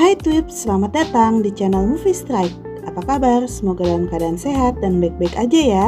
Hai Twips, selamat datang di channel Movie Strike. Apa kabar? Semoga dalam keadaan sehat dan baik-baik aja ya.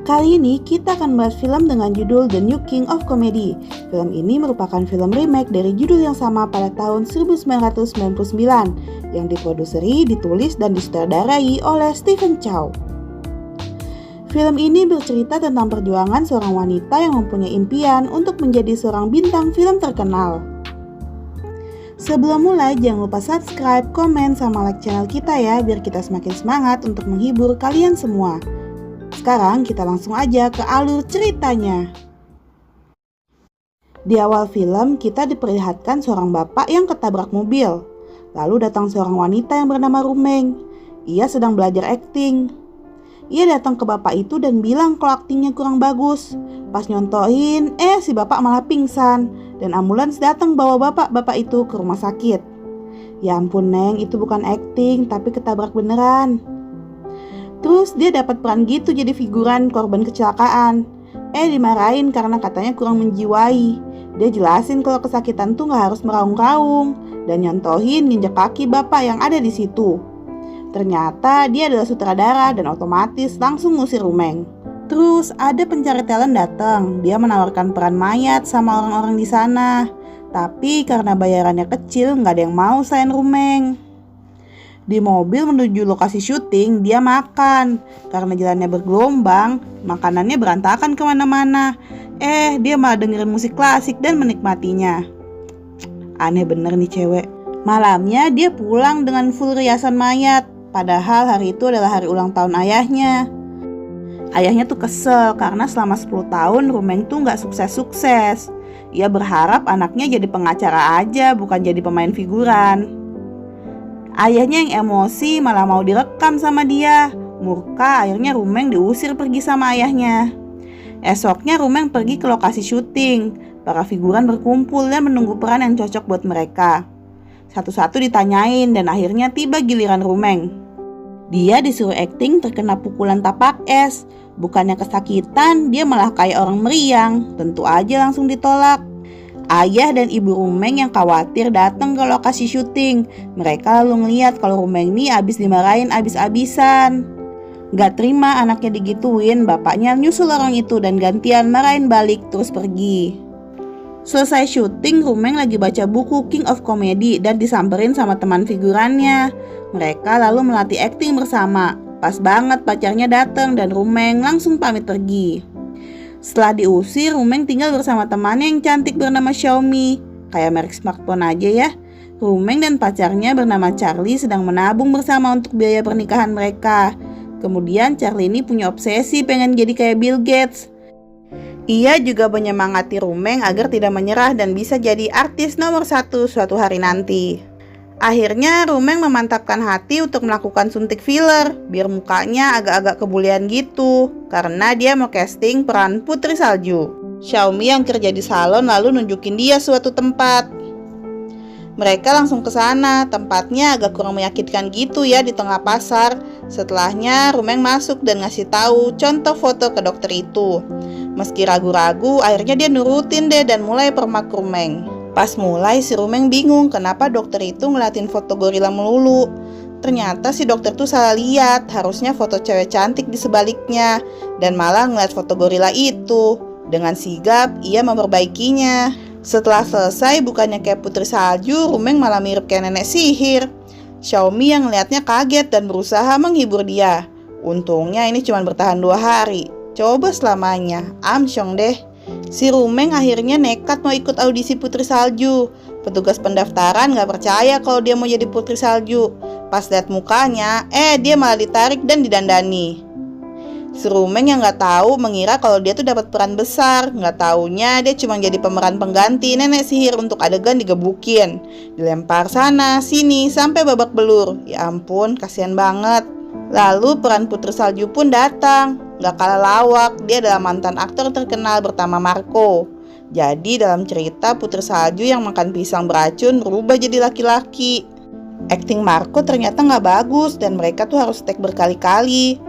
Kali ini kita akan bahas film dengan judul The New King of Comedy. Film ini merupakan film remake dari judul yang sama pada tahun 1999 yang diproduseri, ditulis, dan disutradarai oleh Stephen Chow. Film ini bercerita tentang perjuangan seorang wanita yang mempunyai impian untuk menjadi seorang bintang film terkenal. Sebelum mulai, jangan lupa subscribe, komen, sama like channel kita ya, biar kita semakin semangat untuk menghibur kalian semua. Sekarang kita langsung aja ke alur ceritanya. Di awal film, kita diperlihatkan seorang bapak yang ketabrak mobil. Lalu datang seorang wanita yang bernama Rumeng. Ia sedang belajar akting. Ia datang ke bapak itu dan bilang kalau aktingnya kurang bagus. Pas nyontohin, si bapak malah pingsan. Dan ambulans datang bawa bapak itu ke rumah sakit. Ya ampun Neng, itu bukan akting, tapi ketabrak beneran. Terus dia dapat peran gitu jadi figuran korban kecelakaan. Dimarahin karena katanya kurang menjiwai. Dia jelasin kalau kesakitan tuh gak harus meraung-raung. Dan nyontohin nginjek kaki bapak yang ada di situ. Ternyata dia adalah sutradara dan otomatis langsung ngusir Rumeng. Terus ada pencari talent datang. Dia menawarkan peran mayat sama orang-orang di sana. Tapi karena bayarannya kecil, nggak ada yang mau selain Rumeng. Di mobil menuju lokasi syuting, dia makan. Karena jalannya bergelombang, makanannya berantakan kemana-mana. Dia malah dengerin musik klasik dan menikmatinya. Aneh bener nih cewek. Malamnya dia pulang dengan full riasan mayat. Padahal hari itu adalah hari ulang tahun ayahnya. Ayahnya tuh kesel karena selama 10 tahun Rumeng tuh gak sukses-sukses. Ia berharap anaknya jadi pengacara aja, bukan jadi pemain figuran. Ayahnya yang emosi malah mau direkam sama dia. Murka, akhirnya Rumeng diusir pergi sama ayahnya. Esoknya Rumeng pergi ke lokasi syuting. Para figuran berkumpul dan menunggu peran yang cocok buat mereka. Satu-satu ditanyain dan akhirnya tiba giliran Rumeng. Dia disuruh akting terkena pukulan tapak es. Bukannya kesakitan, dia malah kayak orang meriang. Tentu aja langsung ditolak. Ayah dan ibu Rumeng yang khawatir datang ke lokasi syuting. Mereka lalu ngeliat kalau Rumeng nih abis dimarahin abis-abisan. Gak terima anaknya digituin, bapaknya nyusul orang itu dan gantian marahin balik terus pergi. Selesai syuting, Rumeng lagi baca buku King of Comedy dan disamperin sama teman figurannya. Mereka lalu melatih akting bersama. Pas banget pacarnya datang dan Rumeng langsung pamit pergi. Setelah diusir, Rumeng tinggal bersama temannya yang cantik bernama Xiaomi. Kayak merek smartphone aja ya. Rumeng dan pacarnya bernama Charlie sedang menabung bersama untuk biaya pernikahan mereka. Kemudian Charlie ini punya obsesi pengen jadi kayak Bill Gates. Ia juga menyemangati Rumeng agar tidak menyerah dan bisa jadi artis nomor 1 suatu hari nanti. Akhirnya Rumeng memantapkan hati untuk melakukan suntik filler biar mukanya agak-agak kebulian gitu karena dia mau casting peran Putri Salju. Xiaomi yang kerja di salon lalu nunjukin dia suatu tempat. Mereka langsung ke sana, tempatnya agak kurang meyakinkan gitu ya di tengah pasar. Setelahnya Rumeng masuk dan ngasih tahu contoh foto ke dokter itu. Meski ragu-ragu, akhirnya dia nurutin deh dan mulai permak Rumeng. Pas mulai si Rumeng bingung kenapa dokter itu ngeliatin foto gorila melulu. Ternyata si dokter tuh salah lihat, harusnya foto cewek cantik di sebaliknya. Dan malah ngeliat foto gorila itu. Dengan sigap ia memperbaikinya. Setelah selesai bukannya kayak Putri Salju, Rumeng malah mirip kayak nenek sihir. Xiaomi yang ngeliatnya kaget dan berusaha menghibur dia. Untungnya ini cuma bertahan 2 hari. Coba selamanya, amsyong deh. Si Rumeng akhirnya nekat mau ikut audisi Putri Salju. Petugas pendaftaran gak percaya kalau dia mau jadi Putri Salju. Pas lihat mukanya, dia malah ditarik dan didandani. Si Rumeng yang gak tahu mengira kalau dia tuh dapat peran besar. Gak taunya dia cuma jadi pemeran pengganti nenek sihir untuk adegan digebukin. Dilempar sana sini sampai babak belur. Ya ampun, kasihan banget. Lalu peran Putri Salju pun datang. Gak kalah lawak, dia adalah mantan aktor terkenal bernama Marco. Jadi dalam cerita Putri Salju yang makan pisang beracun berubah jadi laki-laki. Akting Marco ternyata gak bagus dan mereka tuh harus take berkali-kali.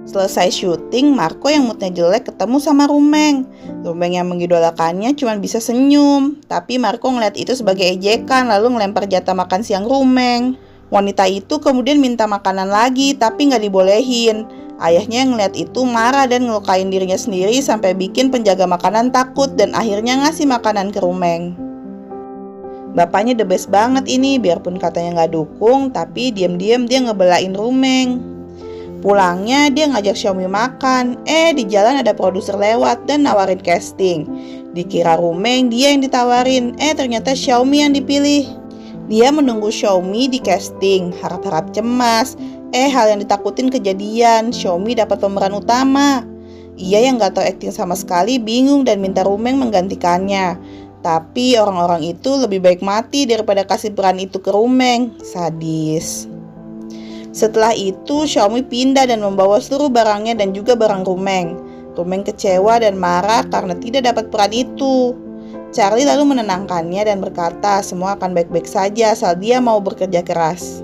Selesai syuting, Marco yang moodnya jelek ketemu sama Rumeng. Rumeng yang mengidolakannya cuma bisa senyum, tapi Marco ngeliat itu sebagai ejekan lalu ngelempar jatah makan siang Rumeng. Wanita itu kemudian minta makanan lagi tapi nggak dibolehin. Ayahnya yang ngeliat itu marah dan ngelukain dirinya sendiri sampai bikin penjaga makanan takut dan akhirnya ngasih makanan ke Rumeng. Bapaknya the best banget ini, biarpun katanya nggak dukung, tapi diam-diam dia ngebelain Rumeng. Pulangnya dia ngajak Xiaomi makan, di jalan ada produser lewat dan nawarin casting. Dikira Rumeng dia yang ditawarin, ternyata Xiaomi yang dipilih. Dia menunggu Xiaomi di casting, harap-harap cemas. Hal yang ditakutin kejadian, Xiaomi dapat pemeran utama. Ia yang gak tahu akting sama sekali bingung dan minta Rumeng menggantikannya. Tapi orang-orang itu lebih baik mati daripada kasih peran itu ke Rumeng, sadis. Setelah itu Xiaomi pindah dan membawa seluruh barangnya dan juga barang Rumeng. Rumeng kecewa dan marah karena tidak dapat peran itu. Charlie lalu menenangkannya dan berkata semua akan baik-baik saja asal dia mau bekerja keras.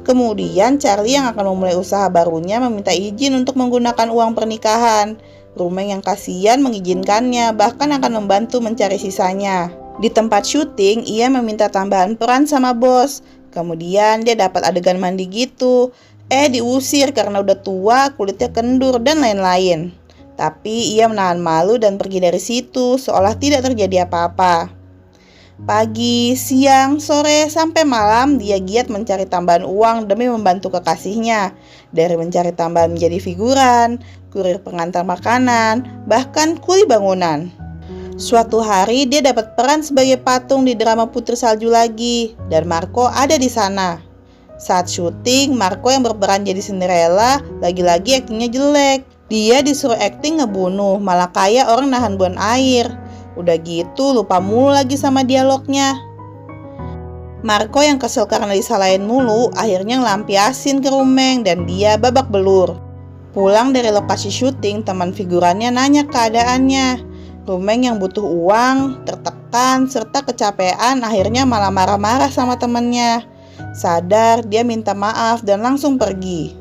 Kemudian Charlie yang akan memulai usaha barunya meminta izin untuk menggunakan uang pernikahan. Rumeng yang kasihan mengizinkannya, bahkan akan membantu mencari sisanya. Di tempat syuting, ia meminta tambahan peran sama bos. Kemudian dia dapat adegan mandi gitu. Diusir karena udah tua, kulitnya kendur dan lain-lain. Tapi ia menahan malu dan pergi dari situ seolah tidak terjadi apa-apa. Pagi, siang, sore, sampai malam dia giat mencari tambahan uang demi membantu kekasihnya. Dari mencari tambahan menjadi figuran, kurir pengantar makanan, bahkan kuli bangunan. Suatu hari dia dapat peran sebagai patung di drama Putri Salju lagi dan Marco ada di sana. Saat syuting, Marco yang berperan jadi Cinderella lagi-lagi aktingnya jelek. Dia disuruh akting ngebunuh, malah kayak orang nahan buan air. Udah gitu lupa mulu lagi sama dialognya. Marco yang kesel karena disalahin mulu akhirnya ngelampiasin ke Rumeng dan dia babak belur. Pulang dari lokasi syuting, teman figurannya nanya keadaannya. Rumeng yang butuh uang, tertekan, serta kecapean akhirnya malah marah-marah sama temannya. Sadar, dia minta maaf dan langsung pergi.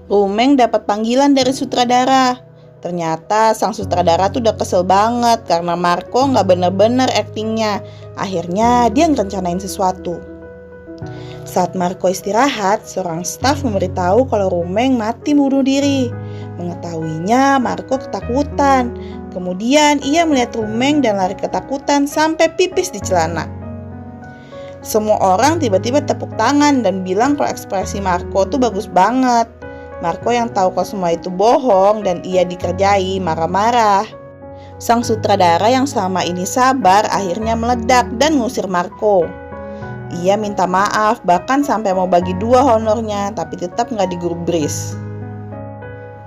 Rumeng dapat panggilan dari sutradara. Ternyata sang sutradara tuh udah kesel banget karena Marco gak bener-bener aktingnya. Akhirnya dia ngerencanain sesuatu. Saat Marco istirahat, seorang staf memberitahu kalau Rumeng mati bunuh diri. Mengetahuinya, Marco ketakutan. Kemudian ia melihat Rumeng dan lari ketakutan sampai pipis di celana. Semua orang tiba-tiba tepuk tangan dan bilang kalau ekspresi Marco tuh bagus banget. Marco yang tahu kalau semua itu bohong dan ia dikerjai marah-marah. Sang sutradara yang selama ini sabar akhirnya meledak dan ngusir Marco. Ia minta maaf bahkan sampai mau bagi 2 honornya tapi tetap gak digubris.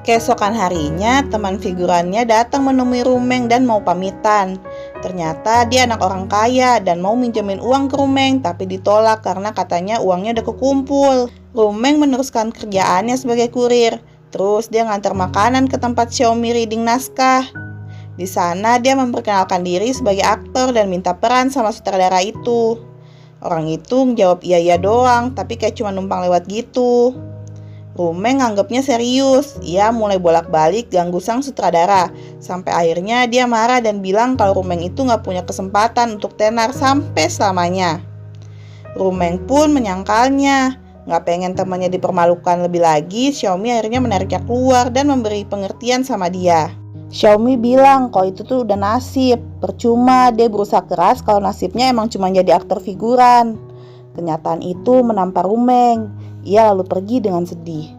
Keesokan harinya, teman figurannya datang menemui Rumeng dan mau pamitan. Ternyata dia anak orang kaya dan mau minjemin uang ke Rumeng, tapi ditolak karena katanya uangnya udah kekumpul. Rumeng meneruskan kerjaannya sebagai kurir. Terus dia ngantar makanan ke tempat Xiaomi reading naskah. Di sana dia memperkenalkan diri sebagai aktor dan minta peran sama sutradara itu. Orang itu menjawab iya-iya doang, tapi kayak cuma numpang lewat gitu. Rumeng nganggapnya serius. Ia mulai bolak-balik ganggu sang sutradara. Sampai akhirnya dia marah dan bilang kalau Rumeng itu gak punya kesempatan untuk tenar sampai selamanya. Rumeng pun menyangkalnya. Gak pengen temannya dipermalukan lebih lagi, Xiaomi akhirnya menariknya keluar dan memberi pengertian sama dia. Xiaomi bilang kalau itu tuh udah nasib. Percuma dia berusaha keras kalau nasibnya emang cuma jadi aktor figuran. Kenyataan itu menampar Rumeng. Ia lalu pergi dengan sedih.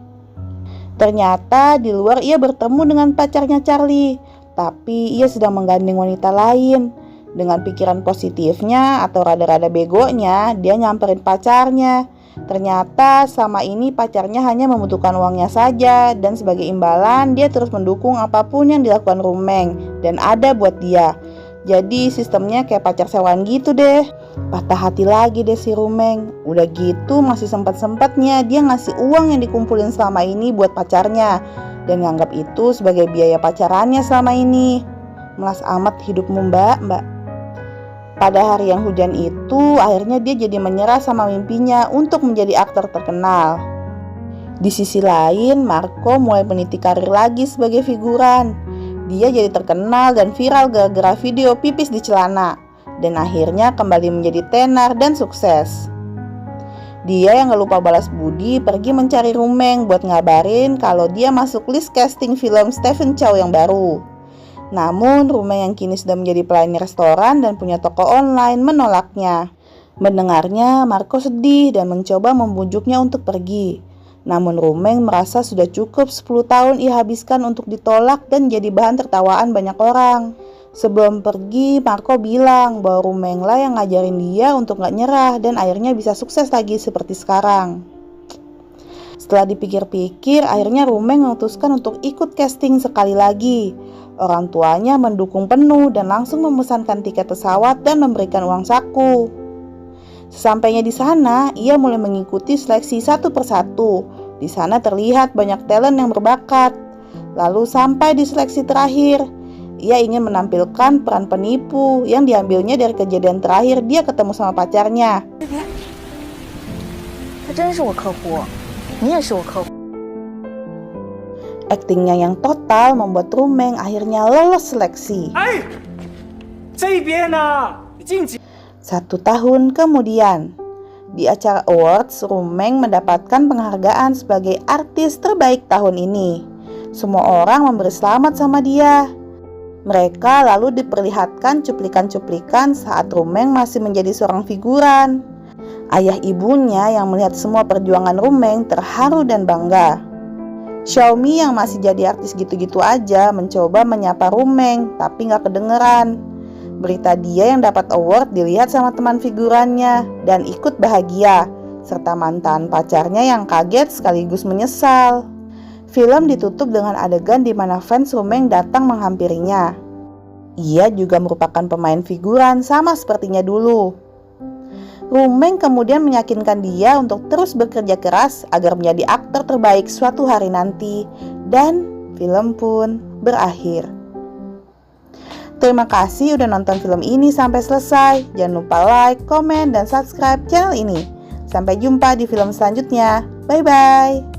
Ternyata di luar ia bertemu dengan pacarnya Charlie. Tapi ia sedang menggandeng wanita lain. Dengan pikiran positifnya atau rada-rada begonya, dia nyamperin pacarnya. Ternyata sama ini pacarnya hanya membutuhkan uangnya saja. Dan sebagai imbalan dia terus mendukung apapun yang dilakukan Rumeng. Dan ada buat dia. Jadi sistemnya kayak pacar sewaan gitu deh. Patah hati lagi deh si Rumeng. Udah gitu masih sempat-sempatnya dia ngasih uang yang dikumpulin selama ini buat pacarnya. Dan nganggap itu sebagai biaya pacarannya selama ini. Melas amat hidupmu mbak. Pada hari yang hujan itu akhirnya dia jadi menyerah sama mimpinya untuk menjadi aktor terkenal. Di sisi lain, Marco mulai meniti karir lagi sebagai figuran. Dia jadi terkenal dan viral gara-gara video pipis di celana, dan akhirnya kembali menjadi tenar dan sukses. Dia yang gak lupa balas budi pergi mencari Rumeng buat ngabarin kalau dia masuk list casting film Stephen Chow yang baru. Namun Rumeng yang kini sudah menjadi pelayan restoran dan punya toko online menolaknya. Mendengarnya, Marco sedih dan mencoba membujuknya untuk pergi. Namun Rumeng merasa sudah cukup 10 tahun ia habiskan untuk ditolak dan jadi bahan tertawaan banyak orang. Sebelum pergi, Marco bilang bahwa Rumeng lah yang ngajarin dia untuk gak nyerah dan akhirnya bisa sukses lagi seperti sekarang. Setelah dipikir-pikir, akhirnya Rumeng memutuskan untuk ikut casting sekali lagi. Orang tuanya mendukung penuh dan langsung memesankan tiket pesawat dan memberikan uang saku. Sesampainya di sana, ia mulai mengikuti seleksi satu persatu. Di sana terlihat banyak talent yang berbakat. Lalu sampai di seleksi terakhir, ia ingin menampilkan peran penipu yang diambilnya dari kejadian terakhir dia ketemu sama pacarnya. Aktingnya yang total membuat Rumeng akhirnya lolos seleksi. 1 tahun kemudian, di acara awards, Rumeng mendapatkan penghargaan sebagai artis terbaik tahun ini. Semua orang memberi selamat sama dia. Mereka lalu diperlihatkan cuplikan-cuplikan saat Rumeng masih menjadi seorang figuran. Ayah ibunya yang melihat semua perjuangan Rumeng terharu dan bangga. Xiaomi yang masih jadi artis gitu-gitu aja mencoba menyapa Rumeng, tapi gak kedengeran. Berita dia yang dapat award dilihat sama teman figurannya dan ikut bahagia, serta mantan pacarnya yang kaget sekaligus menyesal. Film ditutup dengan adegan di mana fans Rumeng datang menghampirinya. Ia juga merupakan pemain figuran sama sepertinya dulu. Rumeng kemudian meyakinkan dia untuk terus bekerja keras agar menjadi aktor terbaik suatu hari nanti, dan film pun berakhir. Terima kasih udah nonton film ini sampai selesai. Jangan lupa like, komen, dan subscribe channel ini. Sampai jumpa di film selanjutnya. Bye-bye.